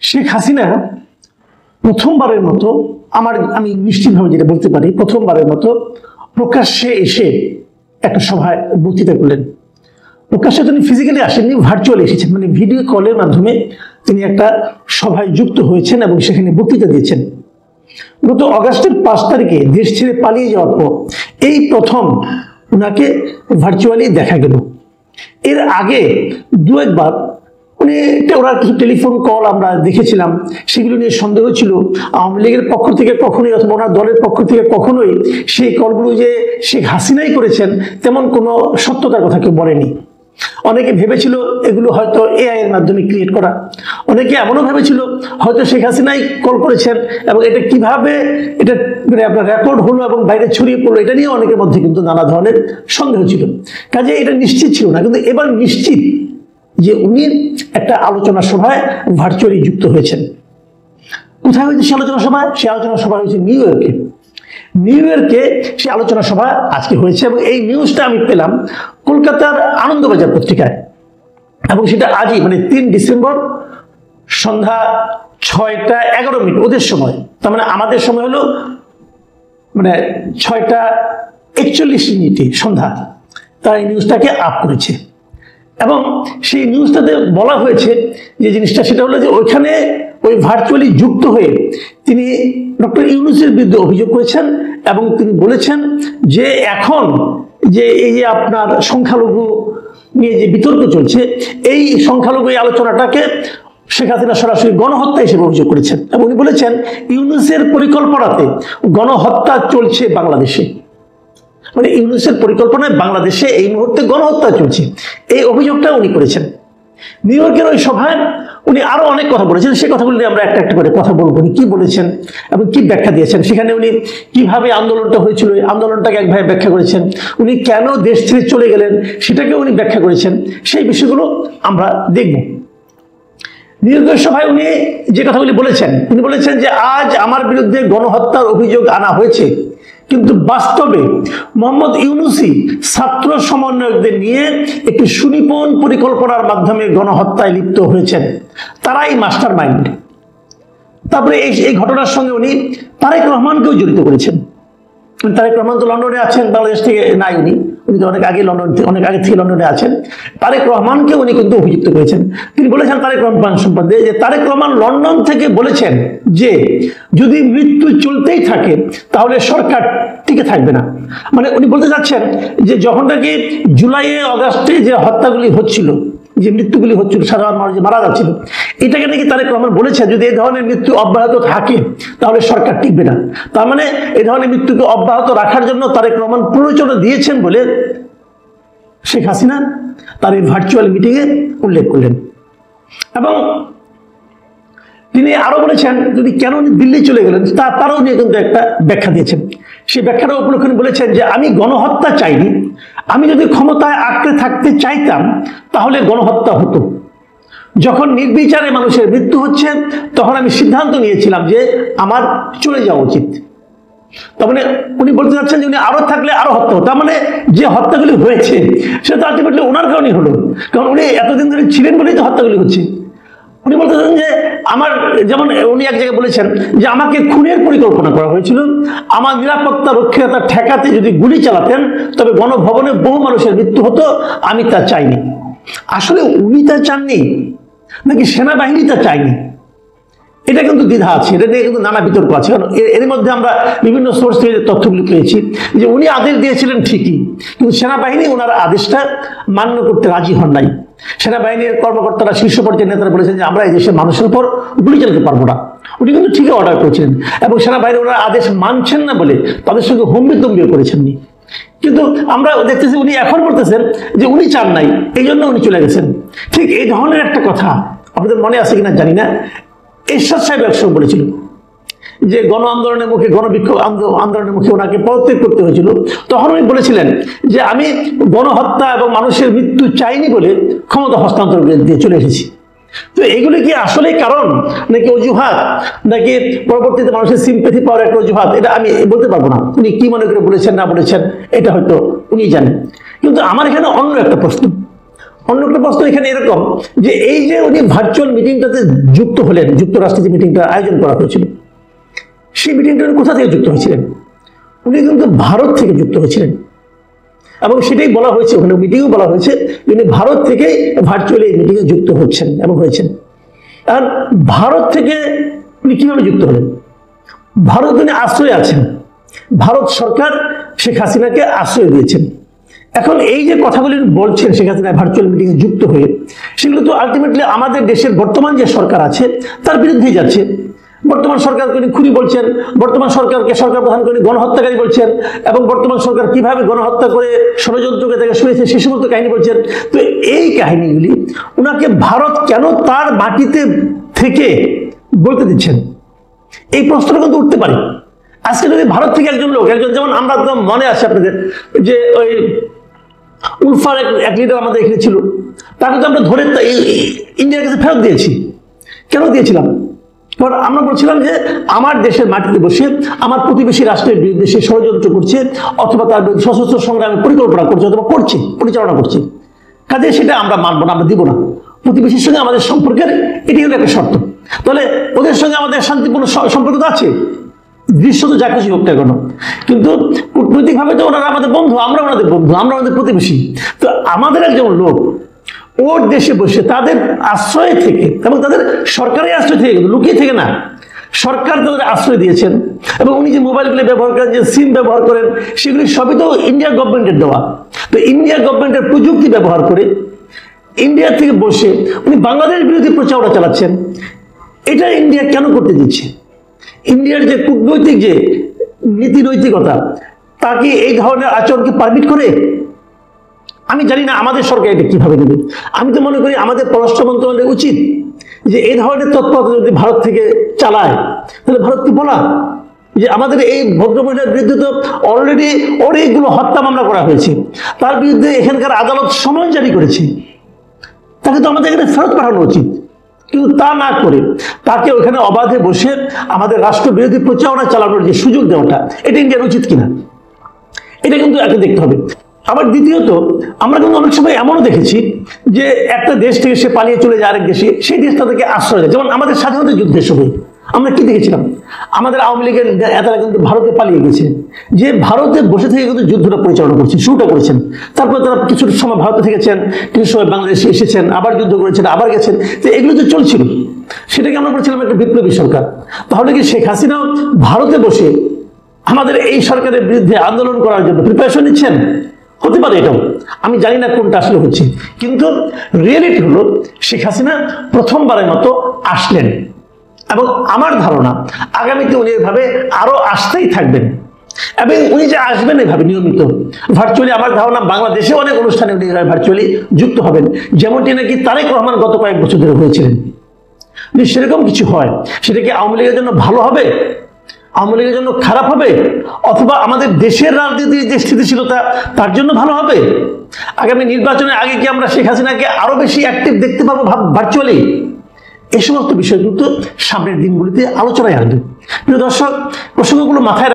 শেখ হাসিনা প্রথমবারের মতো আমি নিশ্চিতভাবে যেটা বলতে পারি, প্রথমবারের মতো প্রকাশ্যে এসে একটা সভায় বক্তৃতা করলেন। প্রকাশ্যে তিনি ফিজিক্যালি আসেননি, ভার্চুয়ালি এসেছেন, মানে ভিডিও কলের মাধ্যমে তিনি একটা সভায় যুক্ত হয়েছেন এবং সেখানে বক্তৃতা দিয়েছেন। গত অগাস্টের 5 তারিখে দেশ ছেড়ে পালিয়ে যাওয়ার পর এই প্রথম ওনাকে ভার্চুয়ালি দেখা গেল। এর আগে দু একবার ওনার কিছু টেলিফোন কল আমরা দেখেছিলাম, সেগুলো নিয়ে সন্দেহ ছিল। আওয়ামী লীগের পক্ষ থেকে কখনোই অথবা ওনার দলের পক্ষ থেকে কখনোই সেই কলগুলো যে শেখ হাসিনাই করেছেন তেমন কোনো সত্যতার কথা কেউ বলেনি। অনেকে ভেবেছিল এগুলো হয়তো এআই এর মাধ্যমে ক্রিয়েট করা, অনেকে এমনও ভেবেছিল হয়তো শেখ হাসিনাই কল করেছেন এবং এটা কিভাবে এটা আপনার রেকর্ড হলো এবং বাইরে ছড়িয়ে পড়লো, এটা নিয়ে অনেকের মধ্যে কিন্তু নানা ধরনের সন্দেহ ছিল। কাজে এটা নিশ্চিত ছিল না, কিন্তু এবার নিশ্চিত যে উনি একটা আলোচনা সভায় ভার্চুয়ালি যুক্ত হয়েছেন। কোথায় হয়েছে সে আলোচনা সভা? সে আলোচনা সভা হয়েছে নিউ ইয়র্কে সে আলোচনা সভা আজকে হয়েছে এবং এই নিউজটা আমি পেলাম কলকাতার আনন্দবাজার পত্রিকায়, এবং সেটা আজই মানে 3 ডিসেম্বর সন্ধ্যা 6টা 11 মিনিট ওদের সময়, তার মানে আমাদের সময় হলো মানে 6টা 41 মিনিটে সন্ধ্যা তারা এই নিউজটাকে আপ করেছে। এবং সেই নিউজটাতে বলা হয়েছে যে জিনিসটা সেটা হলো যে ওইখানে ওই ভার্চুয়ালি যুক্ত হয়ে তিনি ডক্টর ইউনূসের বিরুদ্ধে অভিযোগ করেছেন এবং তিনি বলেছেন যে এখন যে এই যে আপনার সংখ্যালঘু নিয়ে যে বিতর্ক চলছে, এই সংখ্যালঘু এই আলোচনাটাকে শেখ হাসিনা সরাসরি গণহত্যা হিসেবে অভিযোগ করেছেন এবং উনি বলেছেন ইউনূসের পরিকল্পনাতে গণহত্যা চলছে বাংলাদেশে, মানে ইউনূসের পরিকল্পনায় বাংলাদেশে এই মুহূর্তে গণহত্যা চলছে, এই অভিযোগটা উনি করেছেন। নিউ ইয়র্কের ওই সভায় উনি আরো অনেক কথা বলেছেন, সে কথাগুলো নিয়ে আমরা একটা একটা করে কথা বলবো। উনি কি বলেছেন এবং কি ব্যাখ্যা দিয়েছেন, সেখানে উনি কিভাবে আন্দোলনটা হয়েছিল এই আন্দোলনটাকে একভাবে ব্যাখ্যা করেছেন, উনি কেন দেশ ছেড়ে চলে গেলেন সেটাকে উনি ব্যাখ্যা করেছেন। সেই বিষয়গুলো আমরা দেখব। নিউ ইয়র্কের সভায় উনি যে কথাগুলি বলেছেন, উনি বলেছেন যে আজ আমার বিরুদ্ধে গণহত্যার অভিযোগ আনা হয়েছে, কিন্তু বাস্তবে মোহাম্মদ ইউনূসই ছাত্র সমন্বয়কদের নিয়ে একটি সুনিপুণ পরিকল্পনার মাধ্যমে গণহত্যায় লিপ্ত হয়েছেন, তারাই মাস্টার মাইন্ড। তারপরে এই ঘটনার সঙ্গে উনি তারেক রহমানকেও জড়িত করেছেন। তারেক রহমান তো লন্ডনে আছেন, বাংলাদেশ থেকে নাই, উনি তো অনেক আগে থেকে লন্ডনে আছেন। তারেক রহমানকে উনি কিন্তু অভিযুক্ত করেছেন। তিনি বলেছেন তারেক রহমান সম্বন্ধে যে তারেক রহমান লন্ডন থেকে বলেছেন যে যদি মৃত্যু চলতেই থাকে তাহলে সরকার টিকে থাকবে না। মানে উনি বলতে চাচ্ছেন যে যখন নাকি জুলাইয়ে আগস্টে যে হত্যাগুলি হচ্ছিল, যে মৃত্যুগুলি হচ্ছিল, সাধারণ মানুষ যে মারা যাচ্ছিল, এটাকে নাকি তারেক রহমান বলেছেন যদি এই ধরনের মৃত্যু অব্যাহত থাকে তাহলে সরকার টিকবে না। তার মানে এই ধরনের মৃত্যুকে অব্যাহত রাখার জন্য তারেক রহমান প্ররোচনা দিয়েছেন বলে শেখ হাসিনা তার এই ভার্চুয়াল মিটিংয়ে উল্লেখ করলেন। এবং তিনি আরো বলেছেন যদি কেন দিল্লি চলে গেলেন তারও নিয়ে কিন্তু একটা ব্যাখ্যা দিয়েছেন। সেই ব্যাখ্যাটা উপলক্ষে বলেছেন যে আমি গণহত্যা চাইনি, আমি যদি ক্ষমতায় আঁকড়ে থাকতে চাইতাম তাহলে গণহত্যা হতো। যখন নির্বিচারে মানুষের মৃত্যু হচ্ছে তখন আমি সিদ্ধান্ত নিয়েছিলাম যে আমার চলে যাওয়া উচিত। তার মানে উনি বলতে চাচ্ছেন যে উনি আরো থাকলে আরো হত্যা হতো। তার মানে যে হত্যাগুলি হয়েছে সেটা আলটিমেটলি ওনার কারণেই হলো, কারণ উনি এতদিন ধরে ছিলেন বলেই তো হত্যাগুলি হচ্ছে। উনি বলতেছেন যে আমার, যেমন উনি এক জায়গায় বলেছেন যে আমাকে খুনের পরিকল্পনা করা হয়েছিল, আমার নিরাপত্তা রক্ষীরা ঠেকাতে যদি গুলি চালাতেন তবে গণভবনে বহু মানুষের মৃত্যু হতো, আমি তা চাইনি। আসলে উনি তা চাননি নাকি সেনাবাহিনী তা চায়নি, এটা কিন্তু দ্বিধা আছে, এটা নিয়ে কিন্তু নানা বিতর্ক আছে। কারণ এর মধ্যে আমরা বিভিন্ন সোর্স থেকে তথ্যগুলি পেয়েছি যে উনি আদেশ দিয়েছিলেন ঠিকই, কিন্তু সেনাবাহিনী ওনার আদেশটা মান্য করতে রাজি হন নাই। সেনাবাহিনীর কর্মকর্তারা, শীর্ষ পর্যায়ের নেতারা বলেছেন যে আমরা এই দেশের মানুষের উপর গুলি চালাতে পারবো না। উনি কিন্তু ঠিকই অর্ডার করেছিলেন এবং সেনাবাহিনী ওনার আদেশ মানছেন না বলে তাদের সঙ্গে হম্বিতম্বিও করেছেননি। কিন্তু আমরা দেখতেছি উনি এখন বলতেছেন যে উনি চান নাই, এই জন্য উনি চলে গেছেন। ঠিক এই ধরনের একটা কথা আপনাদের মনে আছে কিনা জানি না, এরশাদ সাহেব একসময় বলেছিল যে গণ আন্দোলনের মুখে, গণবিক্ষোভ আন্দোলনের মুখে ওনাকে পদত্যাগ করতে হয়েছিল। তখন উনি বলেছিলেন যে আমি গণহত্যা এবং মানুষের মৃত্যু চাইনি বলে ক্ষমতা হস্তান্তর দিয়ে চলে এসেছি। তো এইগুলি কি আসলে কারণ নাকি অজুহাত, নাকি পরবর্তীতে মানুষের সিম্প্যাথি পাওয়ার একটা অজুহাত, এটা আমি বলতে পারবো না। উনি কি মনে করে বলেছেন না বলেছেন এটা হয়তো উনি জানেন। কিন্তু আমার এখানে অন্য একটা প্রশ্ন, অন্য একটা প্রশ্ন এখানে এরকম যে এই যে উনি ভার্চুয়াল মিটিংটাতে যুক্ত হলেন, যুক্তরাষ্ট্রে যে মিটিংটা আয়োজন করা হয়েছিল, সেই মিটিংটা কোথা থেকে যুক্ত হয়েছিলেন? উনি কিন্তু ভারত থেকে যুক্ত হয়েছিলেন, এবং সেটাই বলা হয়েছে, ওখানে মিটিংও বলা হয়েছে উনি ভারত থেকে ভার্চুয়ালি এই মিটিংয়ে যুক্ত হচ্ছেন এবং হয়েছেন। আর ভারত থেকে উনি কিভাবে যুক্ত হলেন? ভারত উনি আশ্রয় আছেন, ভারত সরকার শেখ হাসিনাকে আশ্রয় দিয়েছেন। এখন এই যে কথাগুলি বলছেন শেখ হাসিনা ভার্চুয়াল মিটিংয়ে যুক্ত হয়ে, সেগুলো তো আলটিমেটলি আমাদের দেশের বর্তমান যে সরকার আছে তার বিরুদ্ধেই যাচ্ছে। বর্তমান সরকারকে উনি খুনি বলছেন, বর্তমান সরকারকে সরকার প্রধান করে গণহত্যাকারী বলছেন, এবং বর্তমান সরকার কিভাবে গণহত্যা করে ষড়যন্ত্রকে থেকে সরেছে সে সমস্ত কাহিনী বলছেন। তো এই কাহিনীগুলি ওনাকে ভারত কেন তার মাটিতে থেকে বলতে দিচ্ছেন, এই প্রশ্নটা কিন্তু উঠতে পারে। আজকে যদি ভারত থেকে একজন লোক, একজন যেমন আমরা একদম মনে আছে আপনাদের যে ওই উলফার এক লিডার আমাদের এখানে ছিল, তাকে তো আমরা ধরে ইন্ডিয়ার কাছে ফেরত দিয়েছি। কেন দিয়েছিলাম? কারণ আমরা বলছিলাম যে আমার দেশের মাটিতে বসে আমার প্রতিবেশী রাষ্ট্রের বিরুদ্ধে সে ষড়যন্ত্র করছে, অথবা তার বিরুদ্ধে সশস্ত্র সংগ্রামের পরিকল্পনা করছে, অথবা করছে, পরিচালনা করছে, কাজে সেটা আমরা মানবো না, আমরা দিব না। প্রতিবেশীর সঙ্গে আমাদের সম্পর্কের এটি হলো একটা শর্ত। তাহলে ওদের সঙ্গে আমাদের শান্তিপূর্ণ সম্পর্ক তো আছে, দৃশ্য তো যা কিছু হোক না কেন, কিন্তু কূটনৈতিকভাবে তো ওনারা আমাদের বন্ধু, আমরা ওনাদের বন্ধু, আমরা ওনাদের প্রতিবেশী। তো আমাদের একজন লোক ওর দেশে বসে তাদের আশ্রয় থেকে, এবং তাদের সরকারি আশ্রয় থেকে, লুকিয়ে থেকে না, সরকার তাদের আশ্রয় দিয়েছেন, এবং উনি যে মোবাইলগুলি ব্যবহার করেন, যে সিম ব্যবহার করেন, সেগুলি সবই তো ইন্ডিয়া গভর্নমেন্টের দেওয়া। তো ইন্ডিয়া গভর্নমেন্টের প্রযুক্তি ব্যবহার করে ইন্ডিয়া থেকে বসে উনি বাংলাদেশ বিরোধী প্রচারণা চালাচ্ছেন। এটা ইন্ডিয়া কেন করতে দিচ্ছে? ইন্ডিয়ার যে কূটনৈতিক যে নীতি নৈতিকতা, তাকে এই ধরনের আচরণকে পারমিট করে? আমি জানি না আমাদের সরকার এটা কিভাবে নেবে। আমি তো মনে করি আমাদের পররাষ্ট্র মন্ত্রণালয়ের উচিত যে এই ধরনের তৎপরতা যদি ভারত থেকে চালায়, তাহলে ভারতকে বলা যে আমাদের এই ভদ্রমহিলার বিরুদ্ধে তো অলরেডি অনেকগুলো হত্যা মামলা করা হয়েছে, তার বিরুদ্ধে এখানকার আদালত সমন জারি করেছে, তাকে তো আমাদের এখানে ফেরত পাঠানো উচিত। কিন্তু তা না করে তাকে ওখানে অবাধে বসে আমাদের রাষ্ট্রবিরোধী প্রচারণা চালানোর যে সুযোগ দেওয়াটা, এটা ইন্ডিয়ার উচিত কিনা, এটা কিন্তু একে দেখতে হবে। আবার দ্বিতীয়ত, আমরা কিন্তু অনেক সময় এমনও দেখেছি যে একটা দেশ থেকে সে পালিয়ে চলে যায় আরেক দেশে, সেই দেশটা থেকে আশ্রয় দেয়। যেমন আমাদের স্বাধীনতা যুদ্ধের সময় আমরা কি দেখেছিলাম, আমাদের আওয়ামী লীগের নেতারা কিন্তু ভারতে পালিয়ে গেছে, যে ভারতে বসে থেকে কিন্তু যুদ্ধটা পরিচালনা করছেন, শুরুটা করেছেন। তারপরে তারা কিছু সময় ভারতে থেকেছেন, কিছু সময় বাংলাদেশে এসেছেন, আবার যুদ্ধ করেছেন, আবার গেছেন। তো এগুলো তো চলছিল, সেটাকে আমরা বলছিলাম একটা বিপ্লবী সরকার। তাহলে কি শেখ হাসিনাও ভারতে বসে আমাদের এই সরকারের বিরুদ্ধে আন্দোলন করার জন্য প্রিপারেশন নিচ্ছেন? হতে পারে, এটাও আমি জানি না কোনটা আসলে হচ্ছে। কিন্তু রিয়েলিটি হলো শেখ হাসিনা প্রথমবারের মতো আসলেন, এবং আমার ধারণা আগামীতে উনি এভাবে আরো আসতেই থাকবেন, এবং উনি যে আসবেন এভাবে নিয়মিত ভার্চুয়ালি, আমার ধারণা বাংলাদেশে অনেক অনুষ্ঠানে উনি ভার্চুয়ালি যুক্ত হবেন, যেমনটি নাকি তারেক রহমান গত কয়েক বছর ধরে হয়েছিলেন। যদি সেরকম কিছু হয়, সেটা কি আওয়ামী লীগের জন্য ভালো হবে, আওয়ামী লীগের জন্য খারাপ হবে, অথবা আমাদের দেশের রাজনীতির যে স্থিতিশীলতা তার জন্য ভালো হবে? আগামী নির্বাচনের আগে কি আমরা শেখ হাসিনাকে আরো বেশি অ্যাক্টিভ দেখতে পাবো ভার্চুয়ালি? এই সমস্ত বিষয় কিন্তু সামনের দিনগুলিতে আলোচনায় আসবে। প্রিয় দর্শক, প্রসঙ্গগুলো মাথায়